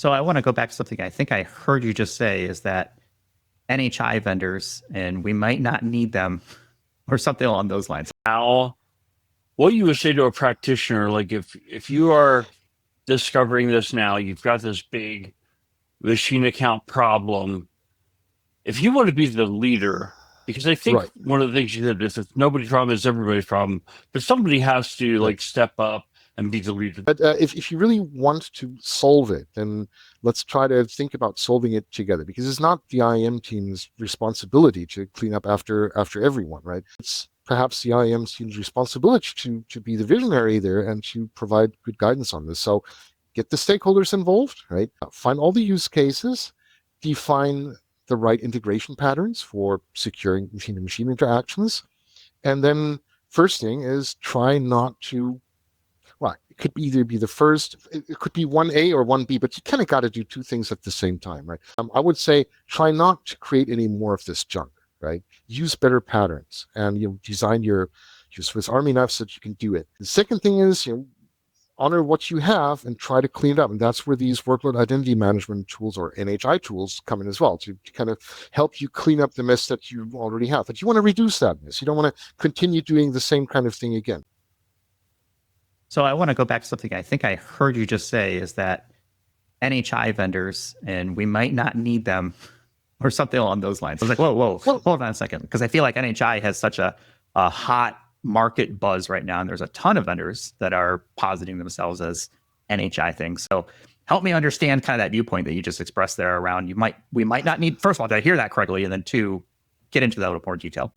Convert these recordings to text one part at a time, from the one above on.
So I want to go back to something I think I heard you just say is that NHI vendors, and we might not need them or something along those lines. Now, what you would say to a practitioner, like if you are discovering this now, you've got this big machine account problem. If you want to be the leader, because I think Right. one of the things you said is that nobody's problem is everybody's problem, but somebody has to like step up and be the leader. But if you really want to solve it, then let's try to think about solving it together, because it's not the IAM team's responsibility to clean up after everyone, right? It's perhaps the IAM team's responsibility to be the visionary there and to provide good guidance on this. So get the stakeholders involved, right? Find all the use cases, define the right integration patterns for securing machine-to-machine interactions, and then first thing is try not to, well, it could either be the first, it could be 1A or 1B, but you kind of got to do two things at the same time, right? I would say try not to create any more of this junk, right? Use better patterns and design your Swiss Army knife so that you can do it. The second thing is, honor what you have and try to clean it up. And that's where these workload identity management tools or NHI tools come in as well, to kind of help you clean up the mess that you already have. But you want to reduce that mess. You don't want to continue doing the same kind of thing again. So I want to go back to something I think I heard you just say is that NHI vendors, and we might not need them or something along those lines. I was like, whoa, hold on a second. Because I feel like NHI has such a hot market buzz right now. And there's a ton of vendors that are positing themselves as NHI things. So help me understand kind of that viewpoint that you just expressed there around we might not need, first of all, did I hear that correctly? And then two, get into that a little more detail.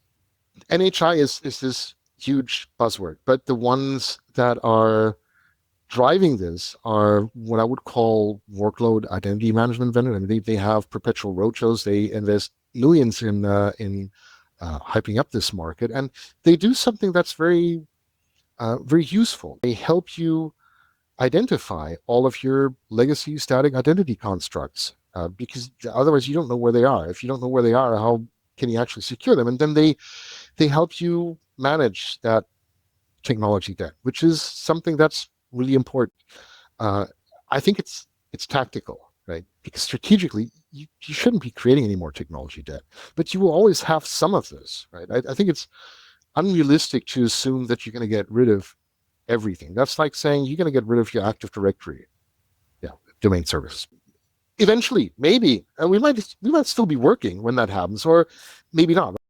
NHI is this huge buzzword, but the ones that are driving this are what I would call workload identity management vendors. I mean, they have perpetual roadshows. They invest millions in hyping up this market, and they do something that's very useful. They help you identify all of your legacy static identity constructs, because otherwise you don't know where they are. If you don't know where they are, how can you actually secure them? And then they help you manage that technology debt, which is something that's really important. I think it's tactical, right? Because strategically, you shouldn't be creating any more technology debt, but you will always have some of this, right? I think it's unrealistic to assume that you're going to get rid of everything. That's like saying you're going to get rid of your Active Directory, domain service. Eventually, maybe, and we might still be working when that happens, or maybe not.